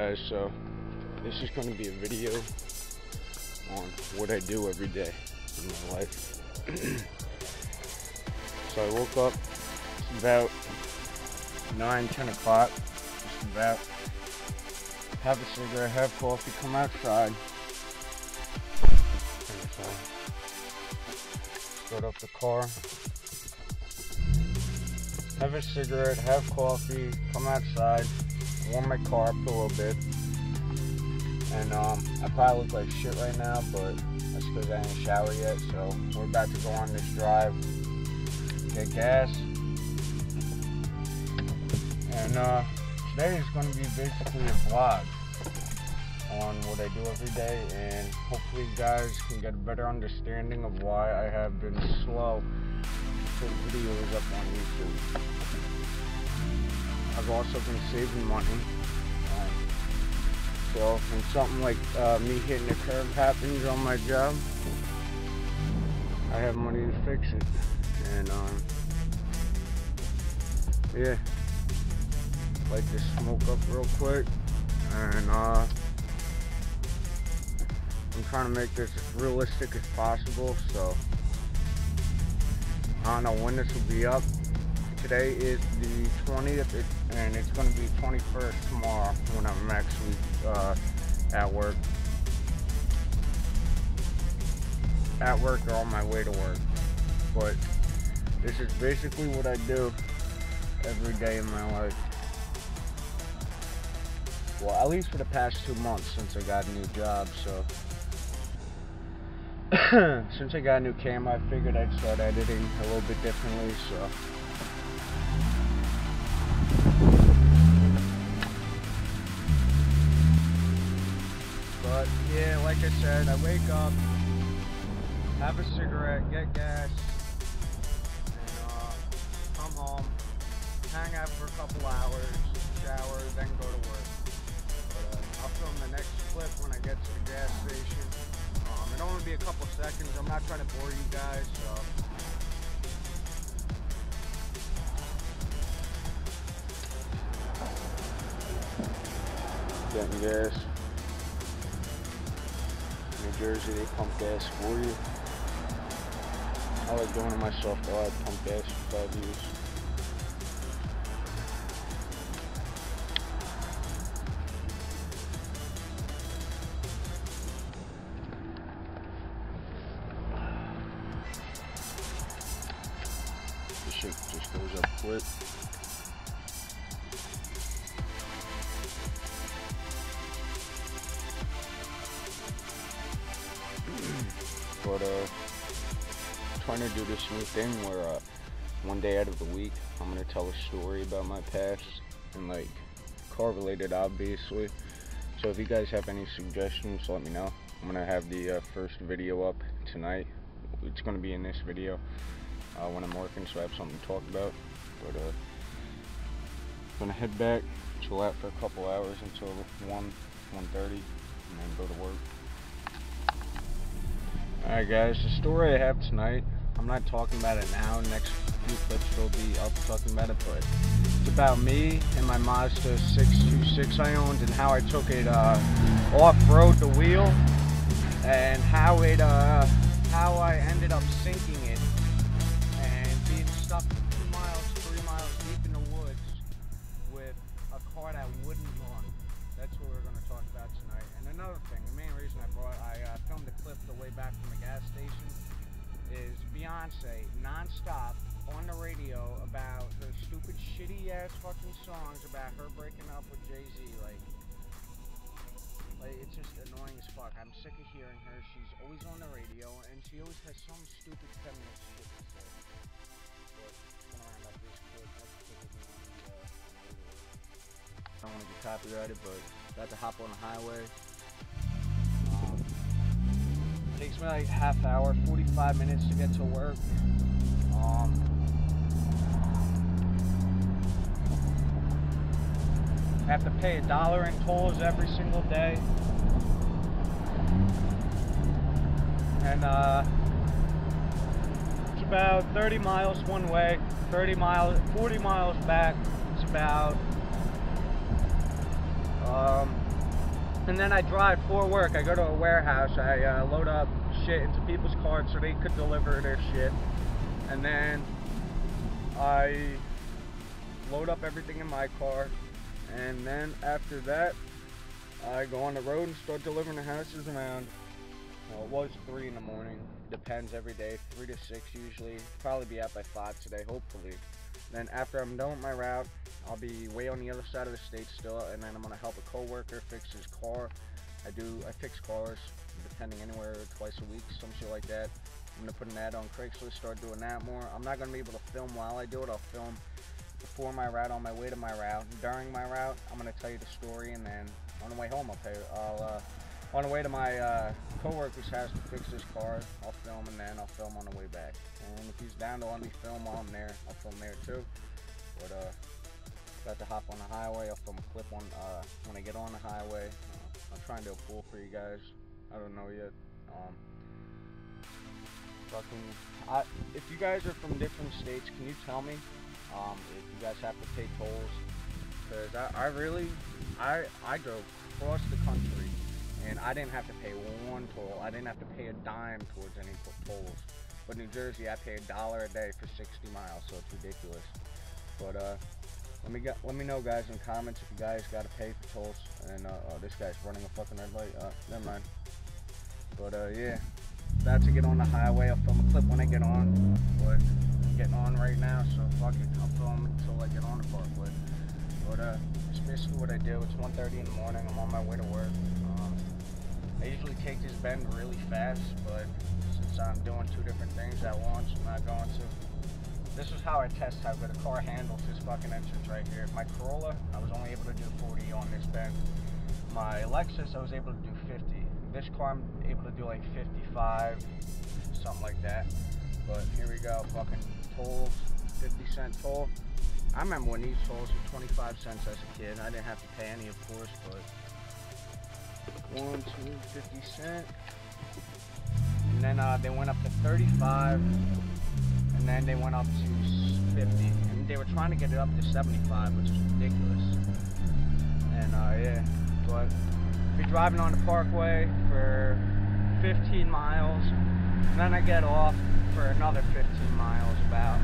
guys, so this is going to be a video on what I do every day in my life. So I woke up, it's about 9-10 o'clock, just about, have a cigarette, have coffee, come outside, start up the car, have a cigarette, have coffee, come outside, warm my car up a little bit, and I probably look like shit right now, but that's because I didn't shower yet. So we're about to go on this drive, get gas, and today is going to be basically a vlog on what I do every day, and hopefully you guys can get a better understanding of why I have been slow to put videos up on YouTube. I've also been saving money, so when something like me hitting the curb happens on my job, I have money to fix it. And yeah, like to smoke up real quick, and I'm trying to make this as realistic as possible. So I don't know when this will be up. Today is the 20th, and it's going to be 21st tomorrow when I'm actually at work. Or on my way to work. But this is basically what I do every day in my life. Well, at least for the past 2 months since I got a new job, so. Since I got a new camera, I figured I'd start editing a little bit differently, so. But yeah, like I said, I wake up, have a cigarette, get gas, and come home, hang out for a couple hours, shower, then go to work. But I'll film the next clip when I get to the gas station. It'll only be a couple seconds. I'm not trying to bore you guys, so. Getting gas. New Jersey, they pump gas for you. I like doing it myself though. I pump gas for 5 years. This shit just goes up quick. But trying to do this new thing where one day out of the week I'm gonna tell a story about my past, and like car related obviously. So if you guys have any suggestions, let me know. I'm gonna have the first video up tonight. It's gonna be in this video when I'm working, so I have something to talk about. But I'm gonna head back, chill out for a couple hours until 1:30, and then go to work. Alright guys, the story I have tonight, I'm not talking about it now. Next few clips will be up talking about it, but it's about me and my Mazda 626 I owned, and how I took it off-road the wheel, and how I ended up sinking it and being stuck 2 miles, 3 miles deep in the woods with a car that wouldn't run. That's what we're going to talk about tonight. And another thing, the main reason I filmed a clip the way back from the gas station is Beyonce non-stop on the radio about her stupid shitty ass fucking songs about her breaking up with Jay-Z. Like it's just annoying as fuck. I'm sick of hearing her. She's always on the radio, and she always has some stupid feminist shit to say. But I'm gonna round up this clip. That's because on the radio. I don't want to get copyrighted, but got to hop on the highway. Takes me like half hour, 45 minutes to get to work. I have to pay $1 in tolls every single day. And it's about 30 miles one way, 40 miles back. It's about And then I drive for work. I go to a warehouse. I load up shit into people's carts so they could deliver their shit. And then I load up everything in my car. And then after that, I go on the road and start delivering the houses around. Well, it was 3 in the morning. Depends every day. 3 to 6 usually. Probably be out by 5 today, hopefully. Then after I'm done with my route, I'll be way on the other side of the state still, and then I'm gonna help a coworker fix his car. I fix cars, depending anywhere twice a week, some shit like that. I'm gonna put an ad on Craigslist, start doing that more. I'm not gonna be able to film while I do it. I'll film before my route, on my way to my route. During my route, I'm gonna tell you the story, and then on the way home, on the way to my coworker's house to fix his car, I'll film, and then I'll film on the way back. And if he's down to let me film while I'm there, I'll film there too. But about to hop on the highway, I'll film a clip on when I get on the highway. I'm trying to do a pool for you guys. I don't know yet. If you guys are from different states, can you tell me if you guys have to pay tolls? Because I drove across the country and I didn't have to pay one toll. I didn't have to pay a dime towards any tolls. But New Jersey, I pay $1 a day for 60 miles, so it's ridiculous. But let me know, guys, in the comments if you guys got to pay for tolls. And this guy's running a fucking red light. Never mind. But yeah, about to get on the highway. I'll film a clip when I get on. But I'm getting on right now, so fuck it. I'll film until I get on the parkway. But it's basically what I do. It's 1:30 in the morning. I'm on my way to work. I usually take this bend really fast, but since I'm doing 2 different things at once, I'm not going to. This is how I test how good a car handles this fucking entrance right here. My Corolla, I was only able to do 40 on this bend. My Lexus, I was able to do 50. This car, I'm able to do like 55, something like that. But here we go, fucking tolls, 50-cent toll. I remember when these tolls were 25 cents as a kid. I didn't have to pay any, of course, but 1, 2, 50 cents. And then they went up to 35, and then they went up to 50. And they were trying to get it up to 75, which is ridiculous. And yeah, but be driving on the parkway for 15 miles, and then I get off for another 15 miles about.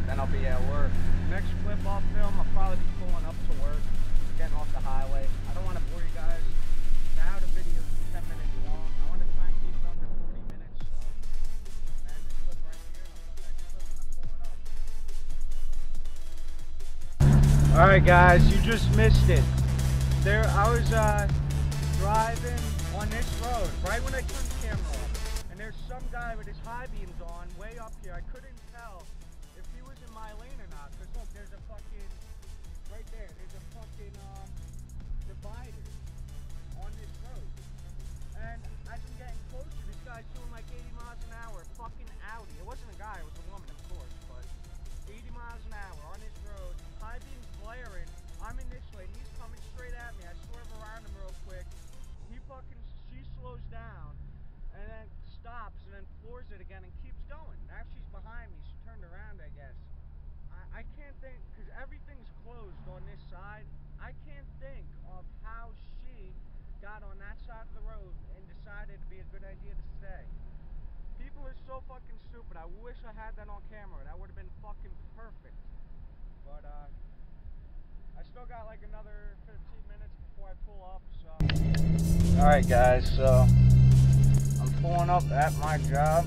Then I'll be at work. Next clip I'll film, I'll probably be pulling up to work, getting off the highway. I don't want to bore you guys. Now the video is 10 minutes long. I want to try and keep it under 40 minutes. So, man, this clip right here, and I'll film next clip when I'm pulling up. Alright guys, you just missed it. I was driving on this road, right when I turned the camera on. And there's some guy with his high beams on, way up here. I couldn't tell if he was in my lane or not. Because look, there's a fucking, right there, there's a fucking divider on this road. And as I'm getting closer, this guy's doing like 80 miles an hour, fucking Audi. It wasn't a guy, it was a woman, of course, but 80 miles an hour on this road, high beams blaring. I'm in this lane, he's coming straight at me. I swerve around him real quick. She slows down and then stops and then floors it again and keeps going. Now she's behind me, she turned around, I guess. I can't think, because everything's closed on this side. I can't think of how she got on that side of the road and decided it'd be a good idea to stay. People are so fucking stupid. I wish I had that on camera. That would have been fucking perfect. But I still got like another 15 minutes before I pull up, so. Alright guys, so I'm pulling up at my job.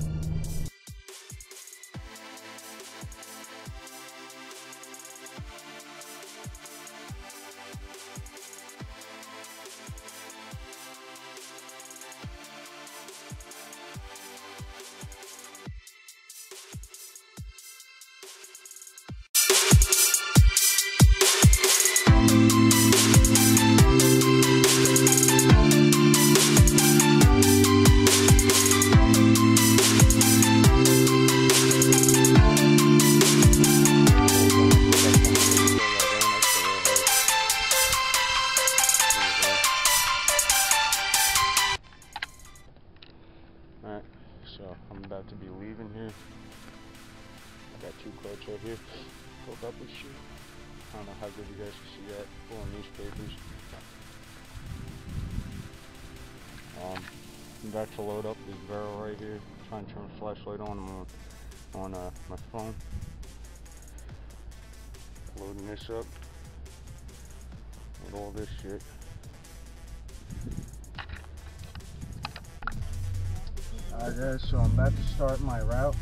Alright, so I'm about to be leaving here. I got 2 quotes right here. Pulled up and shit. I don't know how good you guys can see that. Pulling newspapers. I'm about to load up this barrel right here. Trying to turn the flashlight on. I'm on my phone. Loading this up with all this shit. Alright guys, so I'm about to start my route.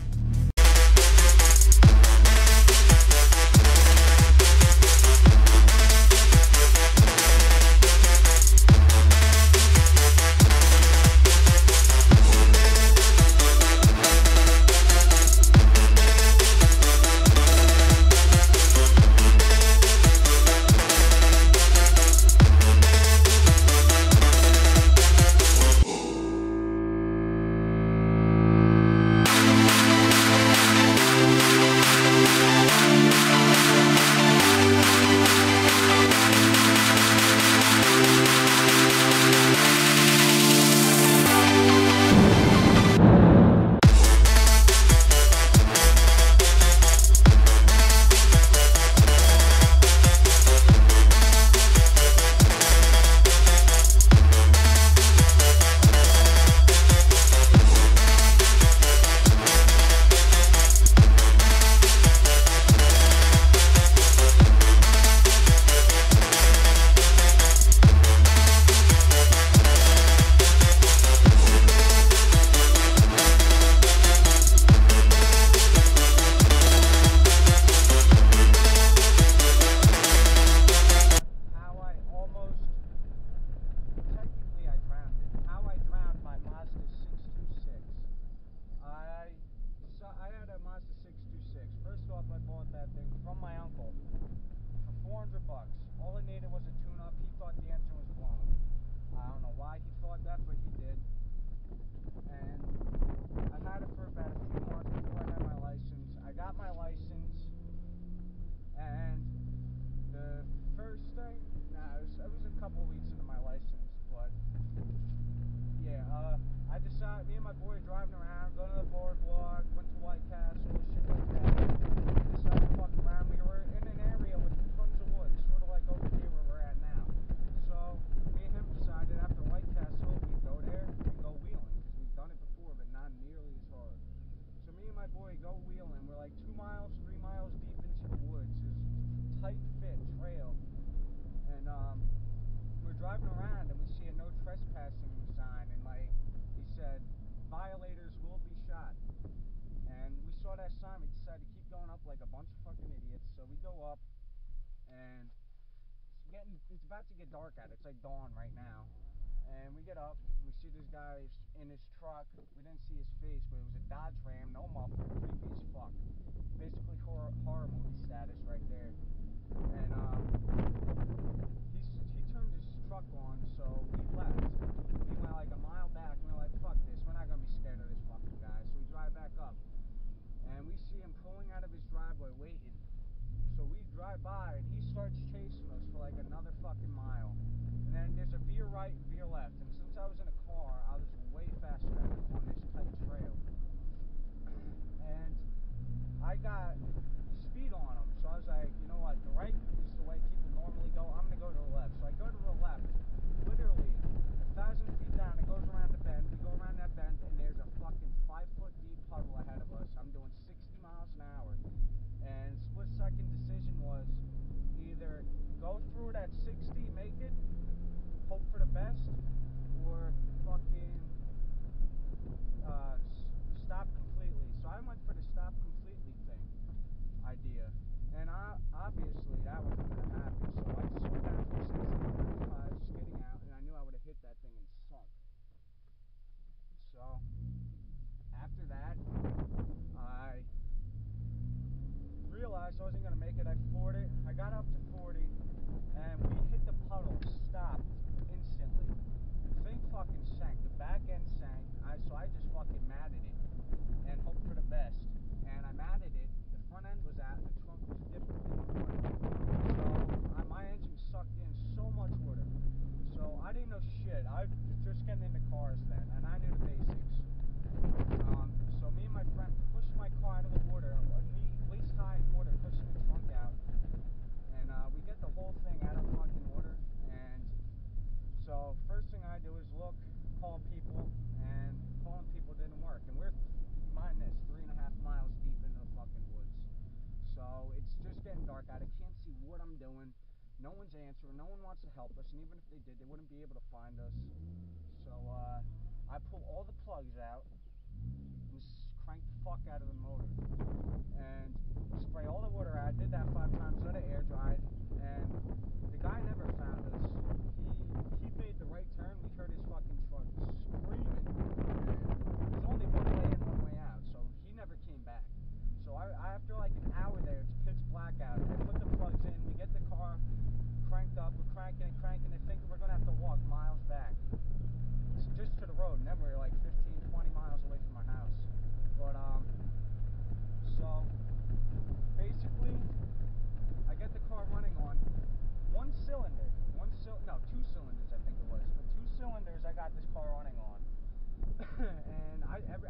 I had a Mazda 626. First off, I bought that thing from my uncle for $400. All it needed was a tune-up. He thought the engine was blown. I don't know why he thought that, but he did. And I had it for about a few months before I had my license. I got my license, and the first thing, it was a couple weeks into my license, but yeah, I decided, me and my boy were driving around, going to the boardwalk, went to White Castle, shit like that. Decided to fuck around. We were in an area with tons of woods, sort of like over here where we're at now. So me and him decided after White Castle we'd go there and go wheeling, because we've done it before, but not nearly as hard. So me and my boy go wheeling. We're like 2 miles, 3 miles deep into the woods. It's tight fit trail, and we're driving around and we see a no trespassing sign, and like he said, violators will be shot. And we saw that sign. We decided to keep going up like a bunch of fucking idiots. So we go up, and it's about to get dark out. It's like dawn right now. And we get up, and we see this guy in his truck. We didn't see his face, but it was a Dodge Ram, no muffler, creepy as fuck. Basically horror movie status right there. And he turned his truck on, so we left. We went like a mile back, and we were like, fuck this, we're not gonna be scared of this fucking guy. So we drive back up, and we see him pulling out of his driveway waiting. So we drive by, and he starts chasing us for like another fucking mile. And then there's a veer right and veer left, and since I was in a car, I was way faster on this tight trail. And I got speed on him, so I was like, you know what, the right is the way people normally go, I'm gonna go to the left. So I go to the left, literally 1,000 feet down. It goes around the bend. We go around that bend, and there's a fucking 5-foot deep puddle ahead of us. I'm doing 60 miles an hour, and split-second decision was either go through it at 60, make it, hope for the best, or fucking stop completely. So I went for the stop completely thing idea, and obviously that wasn't going to happen. So I just went down from 60 to 35, skidding out, and I knew I would have hit that thing and sunk. So after that, I realized I wasn't going to make it. I floored it. I got up to 40, and we hit the puddle, stopped instantly. The thing fucking sank. The back end sank. So I just fucking matted it and hoped for the best. And I matted it. The front end was out, and the trunk was dipped in the water. So my engine sucked in so much water. So I didn't know shit. I was just getting into cars then, and I knew the basics. So me and my friend pushed my car out of the water, knee waist high in water, pushing the trunk out. And No one's answering. No one wants to help us, and even if they did, they wouldn't be able to find us. So I pull all the plugs out and crank the fuck out of the motor and spray all the water out. I did that 5 times, let it air dried, and the guy never found us. He made the right turn. We heard his fucking truck screaming, and there's only one way in, one way out, so he never came back. So I after like an hour there, it's pitch black out. I put the plugs in, we get the car cranked up, we're cranking and thinking we're gonna have to walk miles back. It's just to the road, and then we're like 15, 20 miles away from our house. But so basically I get the car running on two cylinders I think it was. But 2 cylinders I got this car running on. And if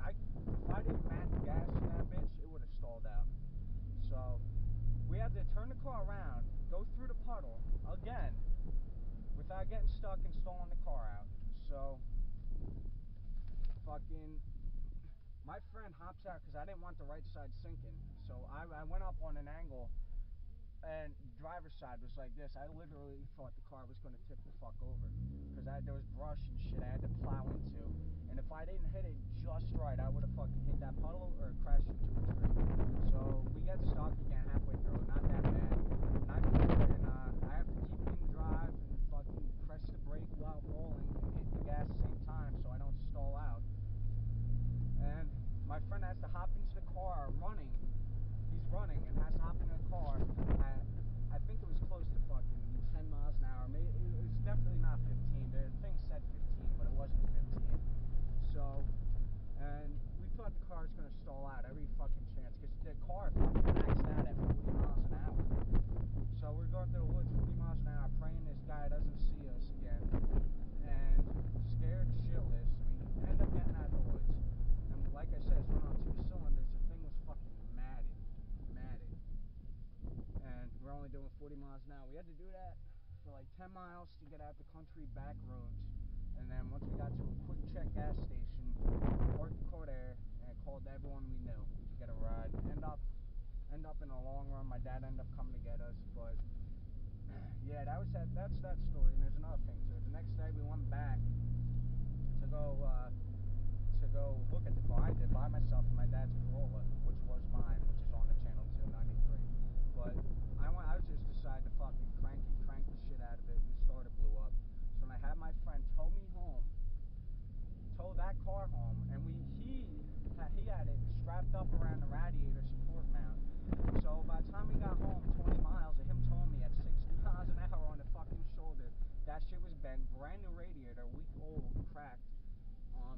I didn't mat the gas in that bitch, it would have stalled out. So we had to turn the car around, go through the puddle again without getting stuck and stalling the car out. So fucking my friend hops out because I didn't want the right side sinking. So I went up on an angle, and the driver's side was like this. I literally thought the car was going to tip the fuck over because there was brush and shit I had to plow into. And if I didn't hit it just right, I would have fucking hit that puddle or crashed into a tree. So we get stuck again halfway through, not that bad. And I have to keep in drive and fucking press the brake while rolling and hit the gas at the same time so I don't stall out. And my friend has to hop into the car running. He's running and has to hop into the car at, I think it was close to fucking 10 miles an hour. Maybe it was definitely not 15. The thing said 15, but it wasn't 15. So, and we thought the car was going to stall out every fucking chance because the car fucking maxed out at 40 miles an hour. So we're going through the woods 40 miles an hour praying this guy doesn't see us again. And scared shitless, we end up getting out of the woods. And like I said, it's running on 2 cylinders. The thing was fucking matted. And we're only doing 40 miles an hour. We had to do that for like 10 miles to get out the country back roads. And then once we got to a quick check gas station, parked the car there and called everyone we knew to get a ride. End up in the long run, my dad ended up coming to get us. But yeah, that's that story. And there's another thing too. The next day we went back to go look at the car. I did by myself in my dad's Corolla, which was mine, which is on the channel too, 93. But I just decided to fucking crank the shit out of it, and the starter blew up. So when I had my friend tow that car home, and he had it strapped up around the radiator support mount. So by the time we got home, 20 miles of him towing me at 60 miles an hour on the fucking shoulder, that shit was bent, brand new radiator, a week old, cracked.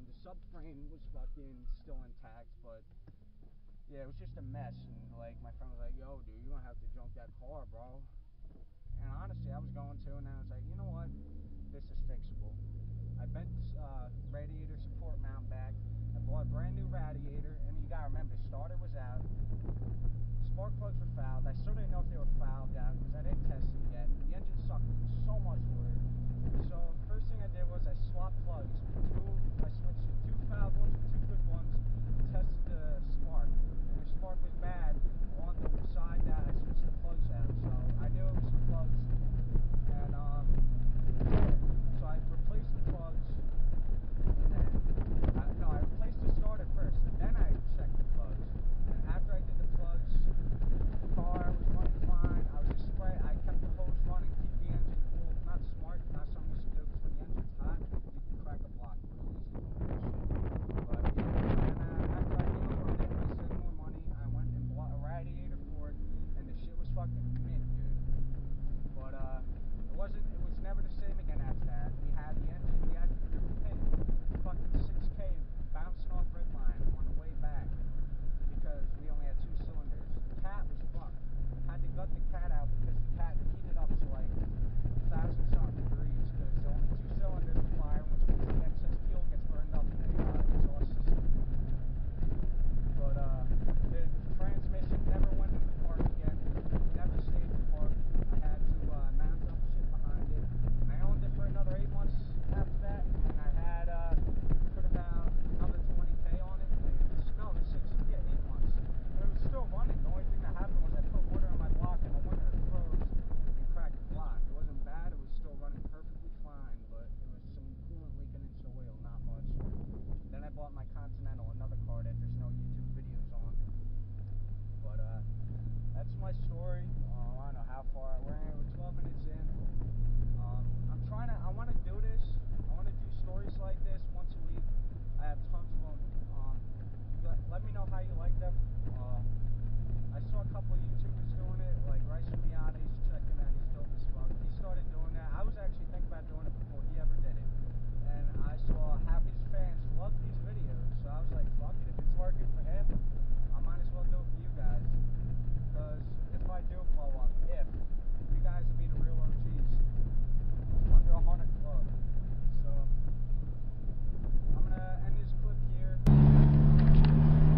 The subframe was fucking still intact, but yeah, it was just a mess. And like my friend was like, "Yo, dude, you're gonna have to junk that car, bro." And honestly, I was going to, and then I was like, you know what? This is fixable. I bent radiator support mount back. I bought a brand new radiator, and you gotta remember, the starter was out. Spark plugs were fouled. I still didn't know if they were fouled out because I didn't test it yet. The engine sucked so much water. So first thing I did was I swapped plugs. I switched to 2 fouled ones with 2 good ones. Tested the spark, and the spark was bad on the side that I switched the plugs out. So I knew it was the plugs, and so I replaced the plugs, and then I replaced the starter first, and then I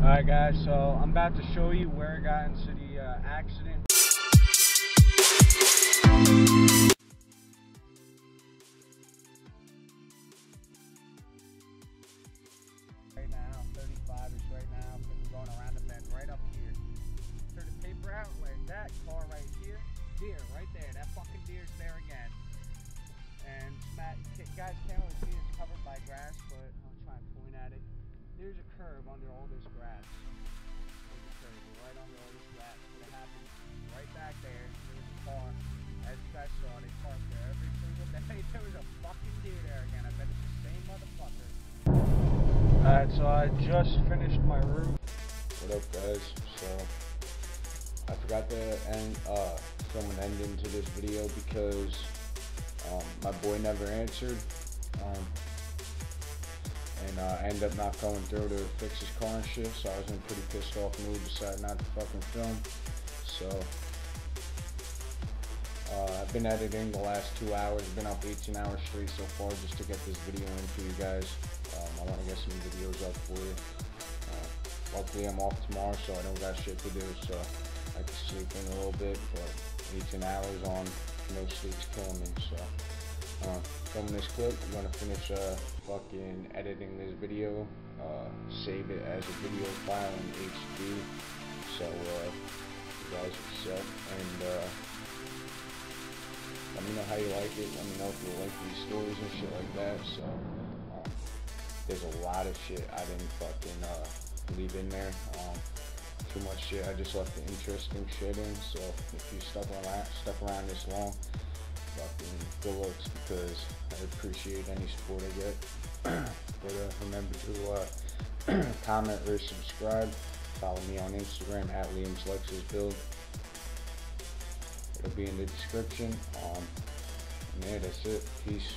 Alright guys, so I'm about to show you where I got into the accident. Right now, 35 is right now, because we're going around the bend right up here. Turn the paper out like that, car right here, deer right there, that fucking deer's there again. And guys can't really see it's covered by grass, but I'll try and point at it. There's a curve under all this grass. There's a curve right under all this grass. But it happened right back there. There was a car. As you guys saw, they parked there every single day. There was a fucking deer there again. I bet it's the same motherfucker. Alright, so I just finished my roof. What up, guys? So I forgot to film an ending to this video because my boy never answered. And I ended up not going through to fix his car and shit, so I was in a pretty pissed off mood, decided not to fucking film. So I've been editing the last 2 hours, been up 18 hours straight so far just to get this video in for you guys. I want to get some videos up for you. Luckily I'm off tomorrow, so I don't got shit to do, so I can sleep in a little bit, but 18 hours on no sleep's killing me. So filming this clip, we're gonna finish fucking editing this video, save it as a video file in HD, so you guys are set, and let me know how you like it. Let me know if you like these stories and shit like that. So there's a lot of shit I didn't fucking leave in there. Too much shit. I just left the interesting shit in. So if you stuck around this long, fucking good looks, because I appreciate any support I get. But remember to comment, rate, subscribe. Follow me on Instagram at Liam's Lexus Build. It'll be in the description. And yeah, that's it. Peace.